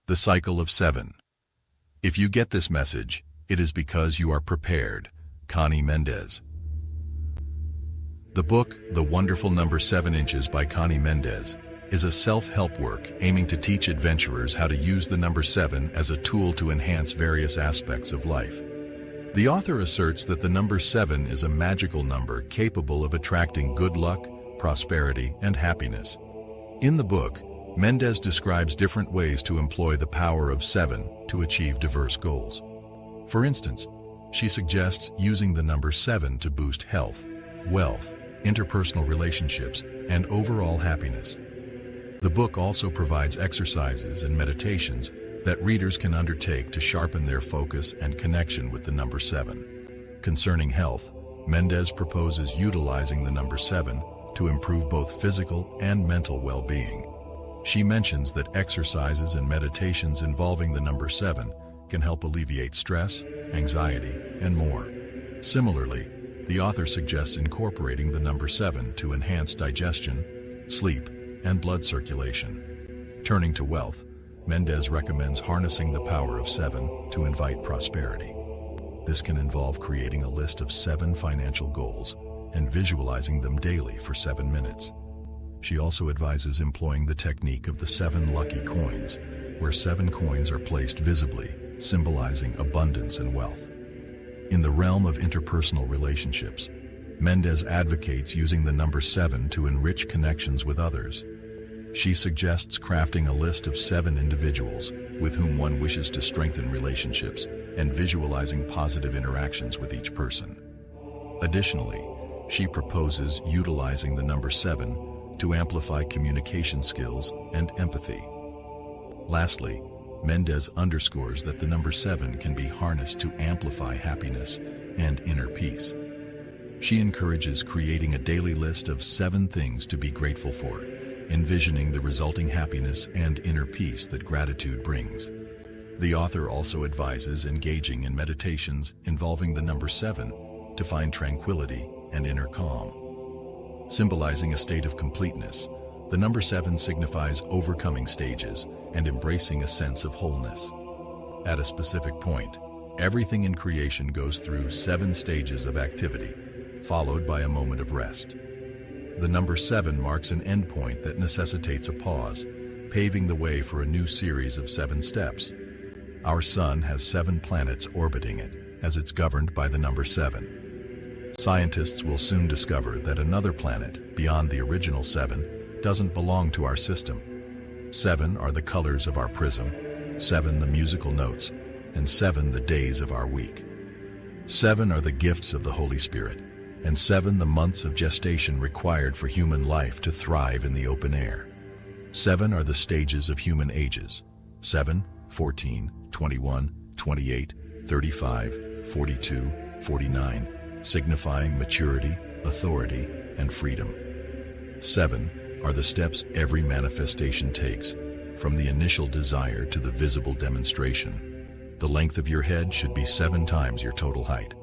The Cycle of Seven. If you get this message, it is because you are prepared. Conny Mendez. The book, The Wonderful Number 7 Inches by Conny Mendez, is a self-help work aiming to teach adventurers how to use the number 7 as a tool to enhance various aspects of life. The author asserts that the number 7 is a magical number capable of attracting good luck, prosperity, and happiness. In the book, Mendez describes different ways to employ the power of 7 to achieve diverse goals. For instance, she suggests using the number 7 to boost health, wealth, interpersonal relationships, and overall happiness. The book also provides exercises and meditations that readers can undertake to sharpen their focus and connection with the number 7. Concerning health, Mendez proposes utilizing the number 7 to improve both physical and mental well-being. She mentions that exercises and meditations involving the number 7 can help alleviate stress, anxiety, and more. Similarly, the author suggests incorporating the number 7 to enhance digestion, sleep, and blood circulation. Turning to wealth, Mendez recommends harnessing the power of 7 to invite prosperity. This can involve creating a list of 7 financial goals and visualizing them daily for 7 minutes. She also advises employing the technique of the 7 lucky coins, where 7 coins are placed visibly, symbolizing abundance and wealth. In the realm of interpersonal relationships, Mendez advocates using the number 7 to enrich connections with others. She suggests crafting a list of 7 individuals with whom one wishes to strengthen relationships and visualizing positive interactions with each person. Additionally, she proposes utilizing the number 7 to amplify communication skills and empathy. Lastly, Mendez underscores that the number 7 can be harnessed to amplify happiness and inner peace. She encourages creating a daily list of 7 things to be grateful for, envisioning the resulting happiness and inner peace that gratitude brings. The author also advises engaging in meditations involving the number 7 to find tranquility and inner calm. Symbolizing a state of completeness, the number 7 signifies overcoming stages and embracing a sense of wholeness. At a specific point, everything in creation goes through 7 stages of activity, followed by a moment of rest. The number 7 marks an endpoint that necessitates a pause, paving the way for a new series of 7 steps. Our sun has 7 planets orbiting it, as it's governed by the number 7. Scientists will soon discover that another planet, beyond the original 7, doesn't belong to our system. 7 are the colors of our prism, 7 the musical notes, and 7 the days of our week. 7 are the gifts of the Holy Spirit, and 7 the months of gestation required for human life to thrive in the open air. 7 are the stages of human ages: 7, 14, 21, 28, 35, 42, 49, signifying maturity, authority, and freedom. 7 are the steps every manifestation takes, from the initial desire to the visible demonstration. The length of your head should be 7 times your total height.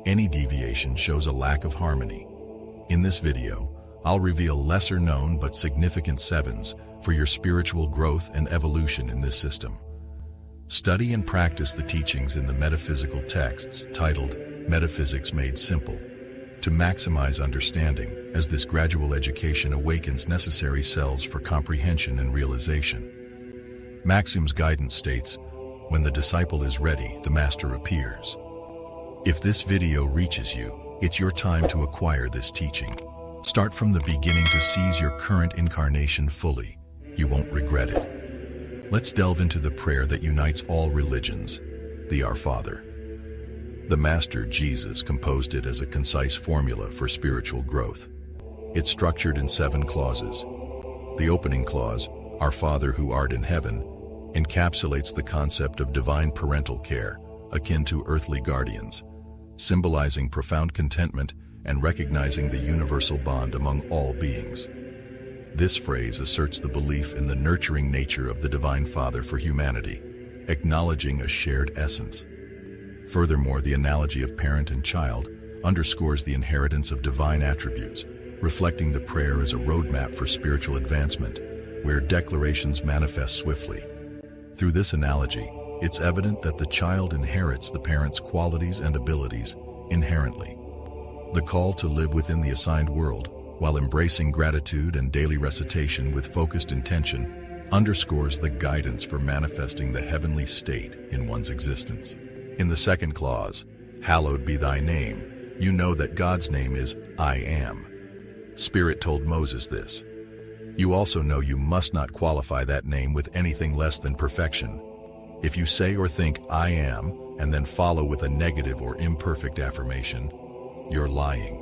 Any deviation shows a lack of harmony. In this video, I'll reveal lesser known but significant 7s for your spiritual growth and evolution in this system. Study and practice the teachings in the metaphysical texts titled Metaphysics Made Simple to maximize understanding, as this gradual education awakens necessary cells for comprehension and realization. Maxim's guidance states, "When the disciple is ready, the master appears." If this video reaches you, it's your time to acquire this teaching. Start from the beginning to seize your current incarnation fully. You won't regret it. Let's delve into the prayer that unites all religions, the Our Father. The Master, Jesus, composed it as a concise formula for spiritual growth. It's structured in 7 clauses. The opening clause, "Our Father who art in heaven," encapsulates the concept of divine parental care, akin to earthly guardians, symbolizing profound contentment and recognizing the universal bond among all beings. This phrase asserts the belief in the nurturing nature of the Divine Father for humanity, acknowledging a shared essence. Furthermore, the analogy of parent and child underscores the inheritance of divine attributes, reflecting the prayer as a roadmap for spiritual advancement, where declarations manifest swiftly. Through this analogy, it's evident that the child inherits the parent's qualities and abilities inherently. The call to live within the assigned world, while embracing gratitude and daily recitation with focused intention, underscores the guidance for manifesting the heavenly state in one's existence. In the second clause, "Hallowed be thy name," you know that God's name is I Am. Spirit told Moses this. You also know you must not qualify that name with anything less than perfection. If you say or think I am, and then follow with a negative or imperfect affirmation, you're lying.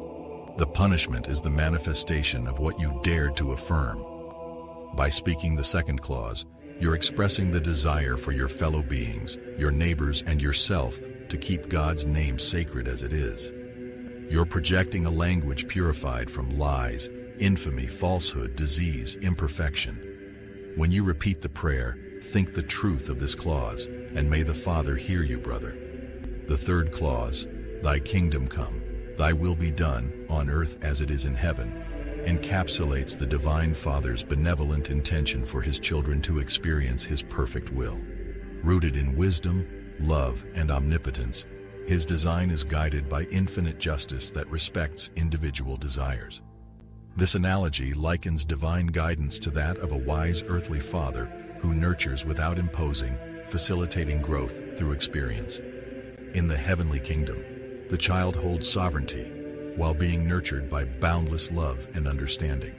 The punishment is the manifestation of what you dared to affirm. By speaking the second clause, you're expressing the desire for your fellow beings, your neighbors, and yourself to keep God's name sacred as it is. You're projecting a language purified from lies, infamy, falsehood, disease, imperfection. When you repeat the prayer, think the truth of this clause, and may the Father hear you, brother. The third clause, "Thy kingdom come, thy will be done, on earth as it is in heaven," encapsulates the Divine Father's benevolent intention for his children to experience his perfect will. Rooted in wisdom, love, and omnipotence, his design is guided by infinite justice that respects individual desires. This analogy likens divine guidance to that of a wise earthly father who nurtures without imposing, facilitating growth through experience. In the heavenly kingdom, the child holds sovereignty while being nurtured by boundless love and understanding.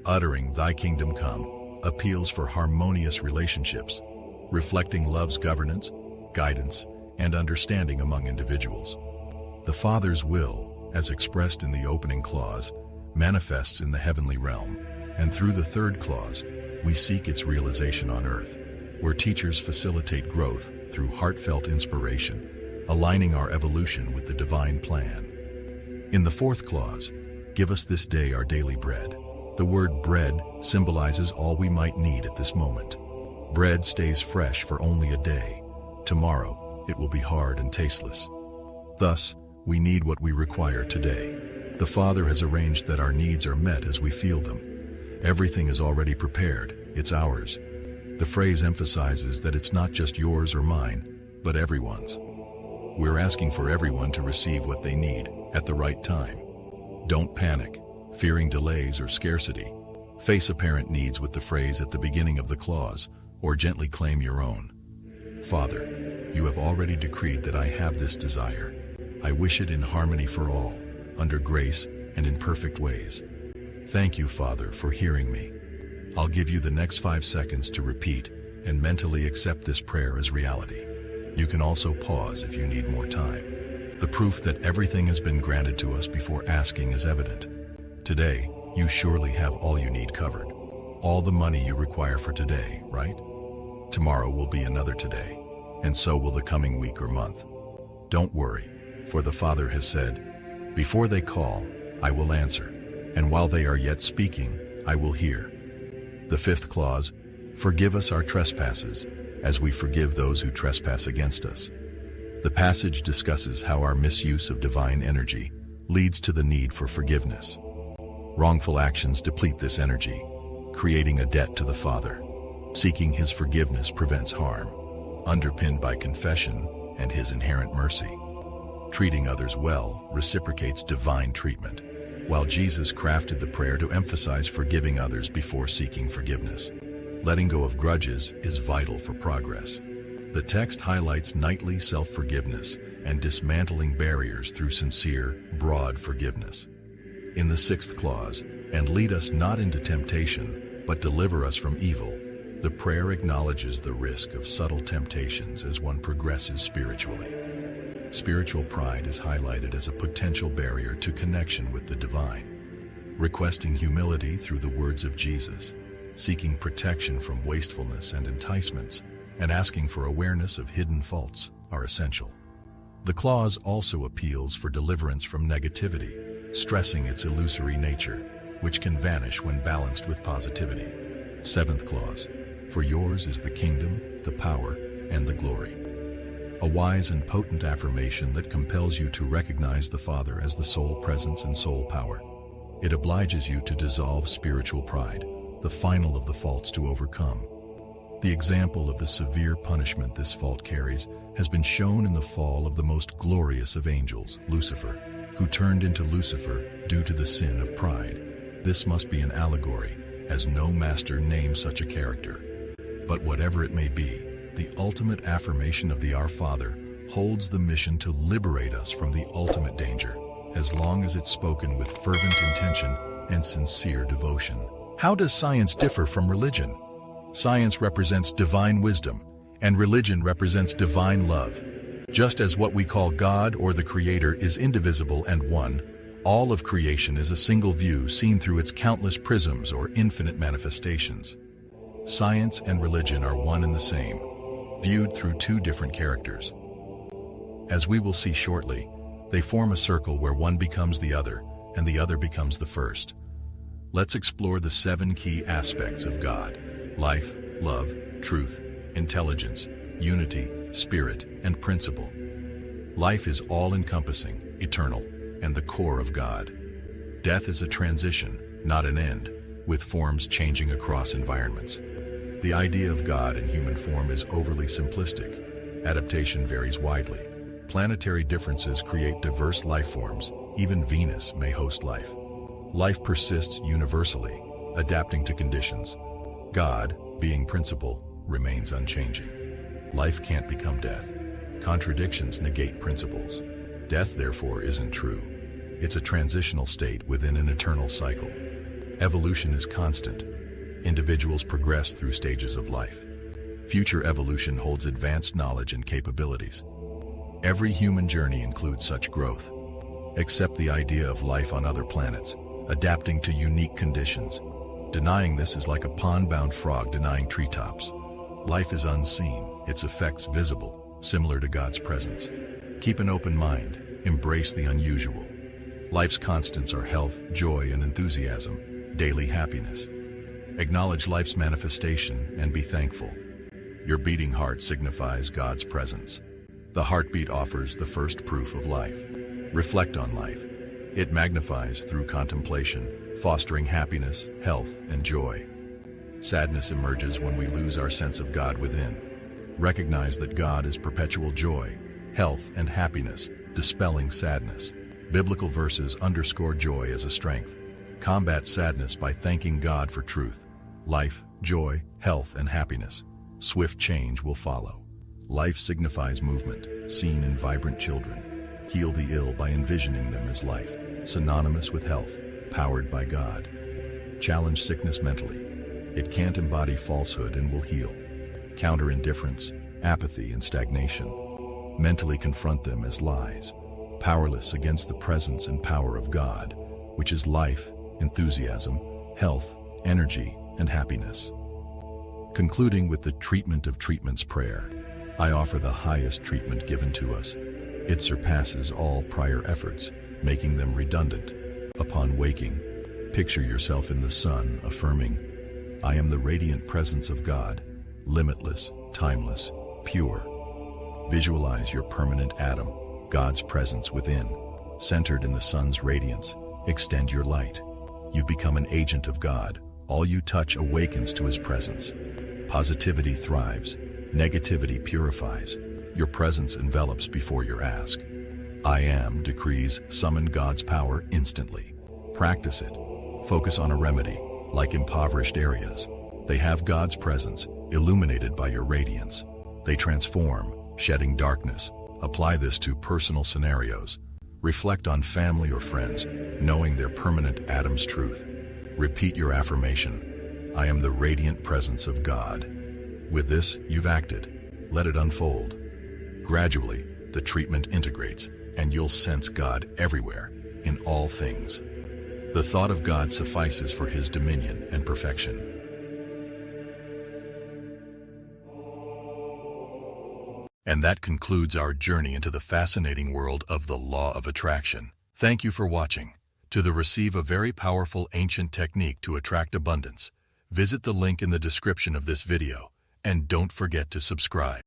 Uttering "Thy kingdom come" appeals for harmonious relationships, reflecting love's governance, guidance, and understanding among individuals. The Father's will, as expressed in the opening clause, manifests in the heavenly realm, and through the third clause, we seek its realization on earth, where teachers facilitate growth through heartfelt inspiration, aligning our evolution with the divine plan. In the fourth clause, "Give us this day our daily bread," the word bread symbolizes all we might need at this moment. Bread stays fresh for only a day. Tomorrow, it will be hard and tasteless. Thus, we need what we require today. The Father has arranged that our needs are met as we feel them. Everything is already prepared, it's ours. The phrase emphasizes that it's not just yours or mine, but everyone's. We're asking for everyone to receive what they need at the right time. Don't panic, fearing delays or scarcity. Face apparent needs with the phrase at the beginning of the clause, or gently claim your own. Father, you have already decreed that I have this desire. I wish it in harmony for all, under grace and in perfect ways. Thank you, Father, for hearing me. I'll give you the next 5 seconds to repeat and mentally accept this prayer as reality. You can also pause if you need more time. The proof that everything has been granted to us before asking is evident. Today, you surely have all you need covered. All the money you require for today, right? Tomorrow will be another today, and so will the coming week or month. Don't worry, for the Father has said, "Before they call, I will answer, and while they are yet speaking, I will hear." The fifth clause, "Forgive us our trespasses, as we forgive those who trespass against us." The passage discusses how our misuse of divine energy leads to the need for forgiveness. Wrongful actions deplete this energy, creating a debt to the Father. Seeking his forgiveness prevents harm, underpinned by confession and his inherent mercy. Treating others well reciprocates divine treatment, while Jesus crafted the prayer to emphasize forgiving others before seeking forgiveness. Letting go of grudges is vital for progress. The text highlights nightly self-forgiveness and dismantling barriers through sincere, broad forgiveness. In the sixth clause, "And lead us not into temptation, but deliver us from evil," the prayer acknowledges the risk of subtle temptations as one progresses spiritually. Spiritual pride is highlighted as a potential barrier to connection with the divine. Requesting humility through the words of Jesus, seeking protection from wastefulness and enticements, and asking for awareness of hidden faults are essential. The clause also appeals for deliverance from negativity, stressing its illusory nature, which can vanish when balanced with positivity. Seventh clause, "For yours is the kingdom, the power, and the glory." A wise and potent affirmation that compels you to recognize the Father as the sole presence and sole power. It obliges you to dissolve spiritual pride, the final of the faults to overcome. The example of the severe punishment this fault carries has been shown in the fall of the most glorious of angels, Lucifer, who turned into Lucifer due to the sin of pride. This must be an allegory, as no master names such a character. But whatever it may be, the ultimate affirmation of the Our Father holds the mission to liberate us from the ultimate danger, as long as it's spoken with fervent intention and sincere devotion. How does science differ from religion? Science represents divine wisdom, and religion represents divine love. Just as what we call God or the Creator is indivisible and one, all of creation is a single view seen through its countless prisms or infinite manifestations. Science and religion are one and the same, viewed through two different characters. As we will see shortly, they form a circle where one becomes the other and the other becomes the first. Let's explore the 7 key aspects of God: life, love, truth, intelligence, unity, spirit, and principle. Life is all-encompassing, eternal, and the core of God. Death is a transition, not an end, with forms changing across environments. The idea of God in human form is overly simplistic. Adaptation varies widely. Planetary differences create diverse life forms. Even Venus may host life. Life persists universally, adapting to conditions. God, being principle, remains unchanging. Life can't become death. Contradictions negate principles. Death, therefore, isn't true. It's a transitional state within an eternal cycle. Evolution is constant. Individuals progress through stages of life. Future evolution holds advanced knowledge and capabilities. Every human journey includes such growth. Accept the idea of life on other planets, adapting to unique conditions. Denying this is like a pond-bound frog denying treetops. Life is unseen, its effects visible, similar to God's presence. Keep an open mind, embrace the unusual. Life's constants are health, joy, and enthusiasm, daily happiness. Acknowledge life's manifestation and be thankful. Your beating heart signifies God's presence. The heartbeat offers the first proof of life. Reflect on life. It magnifies through contemplation, fostering happiness, health, and joy. Sadness emerges when we lose our sense of God within. Recognize that God is perpetual joy, health, and happiness, dispelling sadness. Biblical verses underscore joy as a strength. Combat sadness by thanking God for truth, life, joy, health, and happiness. Swift change will follow. Life signifies movement, seen in vibrant children. Heal the ill by envisioning them as life, synonymous with health, powered by God. Challenge sickness mentally. It can't embody falsehood and will heal. Counter indifference, apathy, and stagnation. Mentally confront them as lies, powerless against the presence and power of God, which is life, enthusiasm, health, energy, and happiness. Concluding with the treatment of treatments prayer, I offer the highest treatment given to us. It surpasses all prior efforts, making them redundant. Upon waking, picture yourself in the sun, affirming, "I am the radiant presence of God, limitless, timeless, pure." Visualize your permanent atom, God's presence within, centered in the sun's radiance. Extend your light. You've become an agent of God. All you touch awakens to His presence. Positivity thrives. Negativity purifies. Your presence envelops before your ask. I am decrees summon God's power instantly. Practice it. Focus on a remedy, like impoverished areas. They have God's presence, illuminated by your radiance. They transform, shedding darkness. Apply this to personal scenarios. Reflect on family or friends, knowing their permanent atom's truth. Repeat your affirmation, "I am the radiant presence of God." With this, you've acted. Let it unfold. Gradually, the treatment integrates, and you'll sense God everywhere, in all things. The thought of God suffices for His dominion and perfection. And that concludes our journey into the fascinating world of the law of attraction. Thank you for watching. To receive a very powerful ancient technique to attract abundance, visit the link in the description of this video, and don't forget to subscribe.